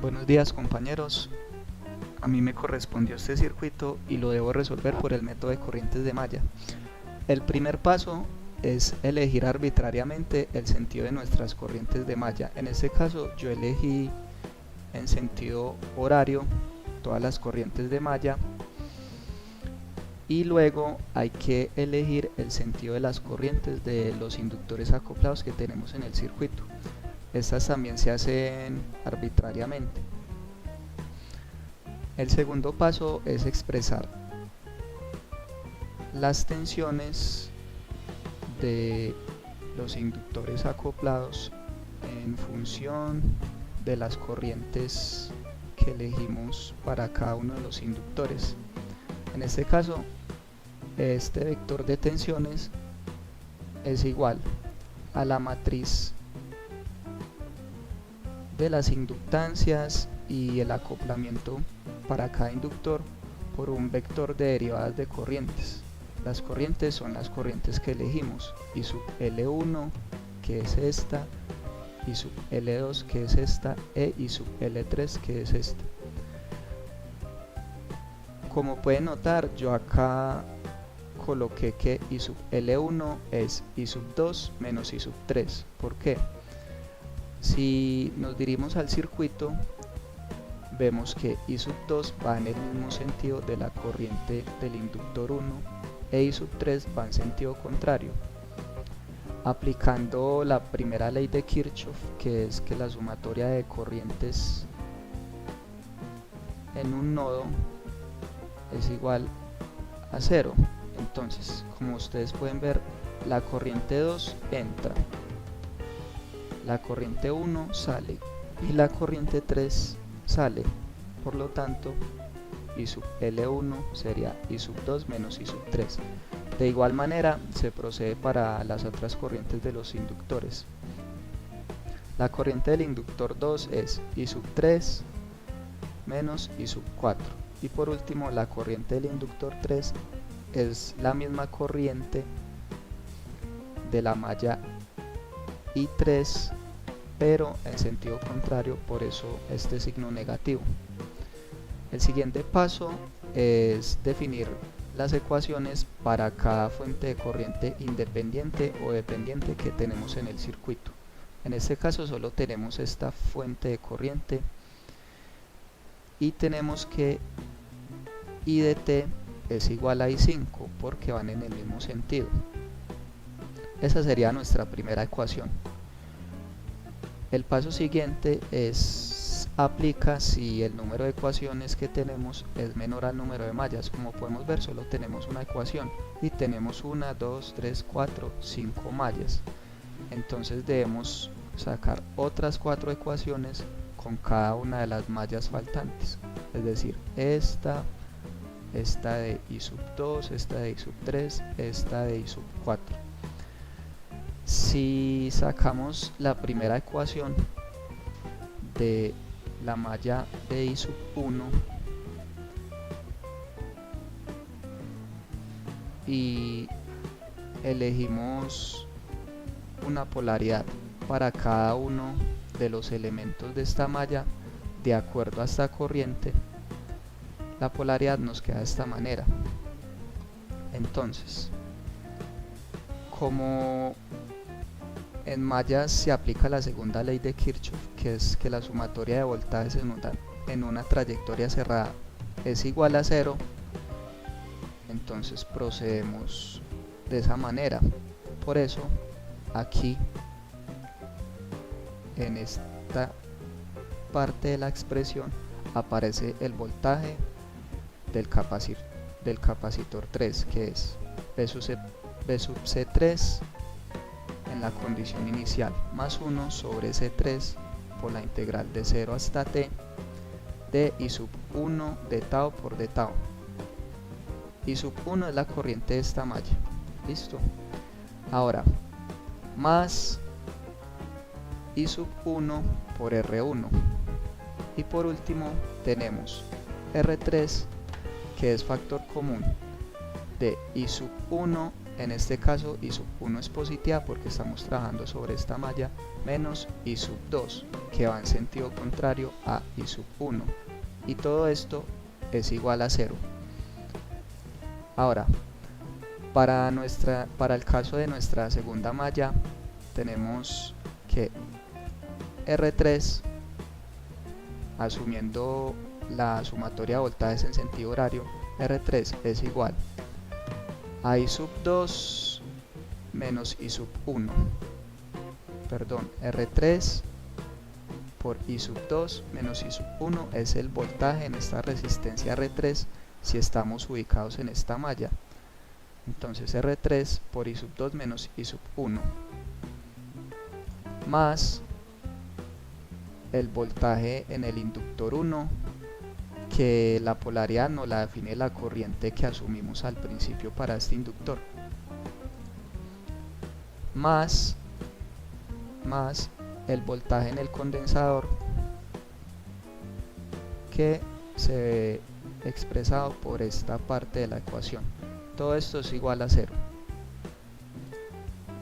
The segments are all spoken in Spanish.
Buenos días, compañeros. A mí me correspondió este circuito y lo debo resolver por el método de corrientes de malla. El primer paso es elegir arbitrariamente el sentido de nuestras corrientes de malla. En este caso yo elegí en sentido horario todas las corrientes de malla, y luego hay que elegir el sentido de las corrientes de los inductores acoplados que tenemos en el circuito. Estas también se hacen arbitrariamente. El segundo paso es expresar las tensiones de los inductores acoplados en función de las corrientes que elegimos para cada uno de los inductores. En este caso, este vector de tensiones es igual a la matriz de las inductancias y el acoplamiento para cada inductor por un vector de derivadas de corrientes. Las corrientes son las corrientes que elegimos, I sub L1, que es esta, I sub L2, que es esta, e I sub L3, que es esta. Como pueden notar, yo acá coloqué que I sub L1 es I sub 2 menos I sub 3. ¿Por qué? Si nos dirigimos al circuito, vemos que I sub 2 va en el mismo sentido de la corriente del inductor 1 e I sub 3 va en sentido contrario. Aplicando la primera ley de Kirchhoff, que es que la sumatoria de corrientes en un nodo es igual a 0. Entonces, como ustedes pueden ver, la corriente 2 entra, la corriente 1 sale y la corriente 3 sale. Por lo tanto, I sub L1 sería I sub 2 menos I sub 3. De igual manera se procede para las otras corrientes de los inductores. La corriente del inductor 2 es I sub 3 menos I sub 4. Y por último, la corriente del inductor 3 es la misma corriente de la malla I3, pero en sentido contrario, por eso este signo negativo. El siguiente paso es definir las ecuaciones para cada fuente de corriente independiente o dependiente que tenemos en el circuito. En este caso solo tenemos esta fuente de corriente y tenemos que I de t es igual a I5 porque van en el mismo sentido. Esa sería nuestra primera ecuación. El paso siguiente es aplica si el número de ecuaciones que tenemos es menor al número de mallas. Como podemos ver, solo tenemos una ecuación y tenemos 1, 2, 3, 4, 5 mallas. Entonces debemos sacar otras 4 ecuaciones con cada una de las mallas faltantes, es decir, esta de I sub 2, esta de I sub 3, esta de I sub 4. Si sacamos la primera ecuación de la malla de I sub 1 y elegimos una polaridad para cada uno de los elementos de esta malla de acuerdo a esta corriente, la polaridad nos queda de esta manera. Entonces, como en mallas se aplica la segunda ley de Kirchhoff, que es que la sumatoria de voltajes en una trayectoria cerrada es igual a 0, entonces procedemos de esa manera. Por eso aquí en esta parte de la expresión aparece el voltaje del capacitor 3, que es B sub C3 en la condición inicial más 1 sobre C3 por la integral de 0 hasta t de I sub 1 de tau por d tau. I sub 1 es la corriente de esta malla. Listo. Ahora, más I sub 1 por R1. Y por último tenemos R3, que es factor común de I sub 1 en este caso I sub 1 es positiva porque estamos trabajando sobre esta malla, menos I sub 2 que va en sentido contrario a I sub 1, y todo esto es igual a 0. Ahora, para el caso de nuestra segunda malla, tenemos que R3, asumiendo la sumatoria de voltajes en sentido horario, R3 es igual a I sub 2 menos I sub 1, perdón, R3 por I sub 2 menos I sub 1 es el voltaje en esta resistencia R3 si estamos ubicados en esta malla. Entonces R3 por I sub 2 menos I sub 1 más el voltaje en el inductor 1, que la polaridad nos la define la corriente que asumimos al principio para este inductor, más el voltaje en el condensador, que se ve expresado por esta parte de la ecuación. Todo esto es igual a 0.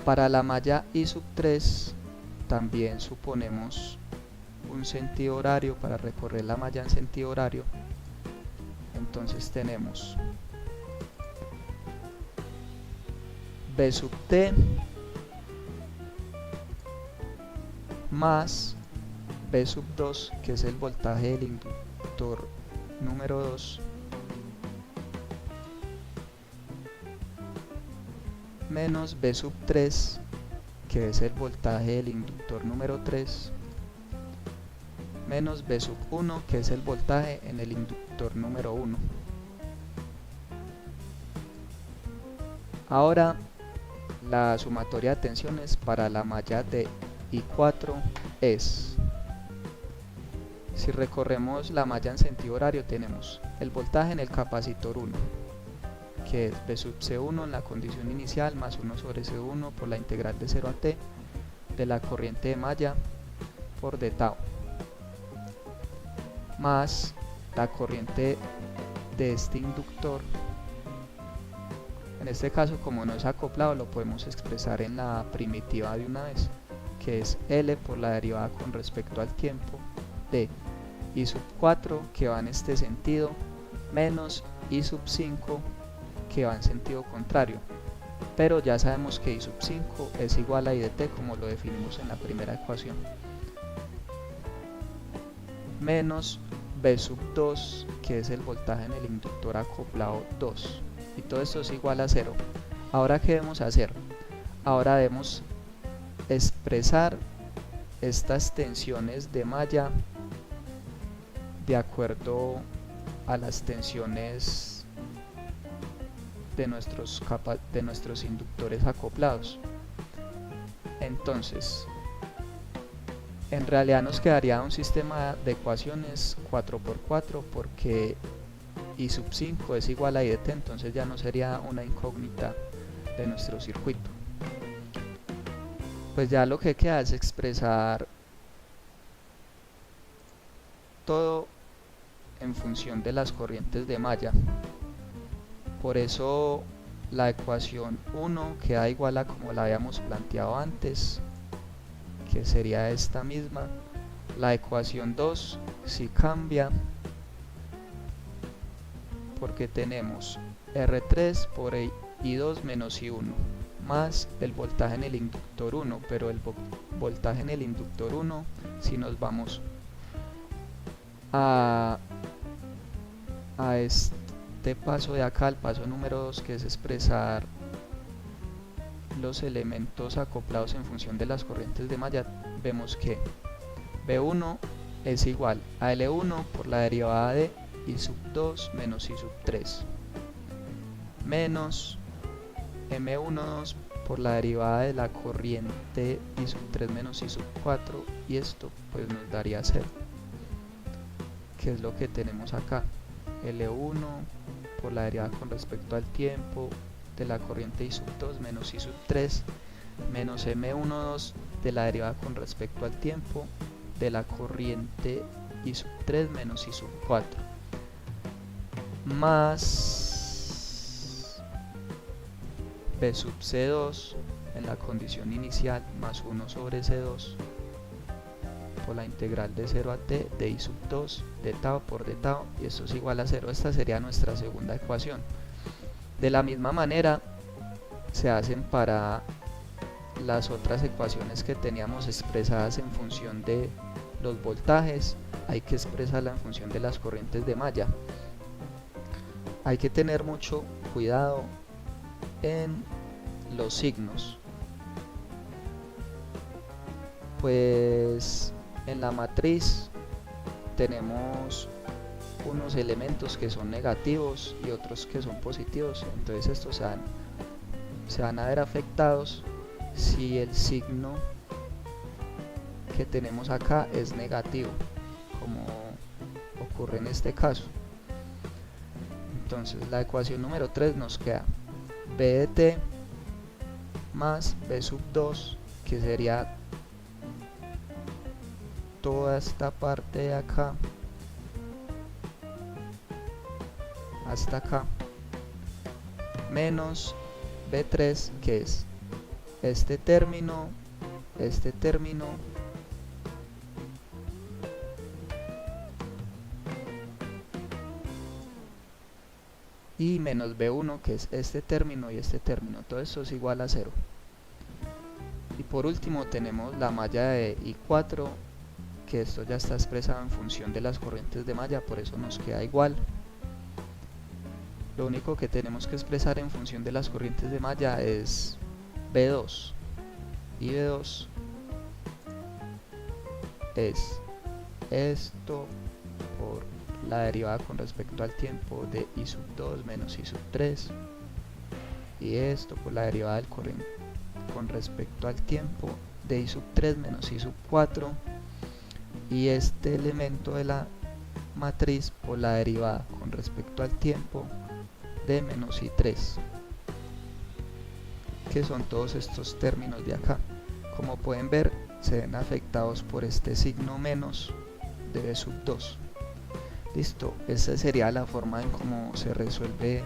Para la malla I sub 3 también suponemos un sentido horario para recorrer la malla en sentido horario. Entonces tenemos B sub T más B sub 2, que es el voltaje del inductor número 2, menos B sub 3, que es el voltaje del inductor número 3, menos B sub 1, que es el voltaje en el inductor número 1. Ahora la sumatoria de tensiones para la malla de I4 es, si recorremos la malla en sentido horario, tenemos el voltaje en el capacitor 1, que es B sub C1 en la condición inicial más 1 sobre C1 por la integral de 0 a T de la corriente de malla por d tau, más la corriente de este inductor. En este caso, como no es acoplado, lo podemos expresar en la primitiva de una vez, que es L por la derivada con respecto al tiempo de I sub 4, que va en este sentido, menos I sub 5, que va en sentido contrario. Pero ya sabemos que I sub 5 es igual a I de T, como lo definimos en la primera ecuación, menos B sub 2, que es el voltaje en el inductor acoplado 2, y todo esto es igual a 0. Ahora, ¿qué debemos hacer? Ahora debemos expresar estas tensiones de malla de acuerdo a las tensiones de nuestros inductores acoplados. Entonces, en realidad nos quedaría un sistema de ecuaciones 4×4, porque I sub 5 es igual a I de T, entonces ya no sería una incógnita de nuestro circuito. Pues ya lo que queda es expresar todo en función de las corrientes de malla. Por eso la ecuación 1 queda igual a como la habíamos planteado antes, que sería esta misma. La ecuación 2 sí cambia, porque tenemos R3 por I2 menos I1 más el voltaje en el inductor 1, pero el voltaje en el inductor 1, si nos vamos a este paso de acá, el paso número 2, que es expresar los elementos acoplados en función de las corrientes de malla, vemos que B1 es igual a L1 por la derivada de I sub 2 menos I sub 3 menos M12 por la derivada de la corriente I sub 3 menos I sub 4, y esto pues nos daría 0, que es lo que tenemos acá. L1 por la derivada con respecto al tiempo de la corriente I sub 2 menos I sub 3 menos M12 de la derivada con respecto al tiempo de la corriente I sub 3 menos I sub 4 más B sub C2 en la condición inicial más 1 sobre C2 por la integral de 0 a t de I sub 2 de tau por de tau, y esto es igual a 0. Esta sería nuestra segunda ecuación. De la misma manera se hacen para las otras ecuaciones que teníamos expresadas en función de los voltajes. Hay que expresarla en función de las corrientes de malla. Hay que tener mucho cuidado en los signos, pues en la matriz tenemos unos elementos que son negativos y otros que son positivos, entonces estos se van a ver afectados si el signo que tenemos acá es negativo, como ocurre en este caso. Entonces la ecuación número 3 nos queda B de t más B sub 2, que sería toda esta parte de acá hasta acá, menos B3, que es este término y menos B1, que es este término y este término. Todo esto es igual a 0. Y por último tenemos la malla de I4, que esto ya está expresado en función de las corrientes de malla, por eso nos queda igual. Lo único que tenemos que expresar en función de las corrientes de malla es B2, y B2 es esto por la derivada con respecto al tiempo de I sub 2 menos I sub 3, y esto por la derivada del corriente con respecto al tiempo de I sub 3 menos I sub 4, y este elemento de la matriz por la derivada con respecto al tiempo de menos I3, que son todos estos términos de acá. Como pueden ver, se ven afectados por este signo menos de B sub 2. Listo, esa sería la forma en cómo se resuelve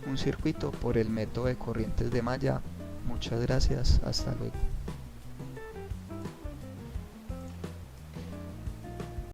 un circuito por el método de corrientes de malla. Muchas gracias, hasta luego.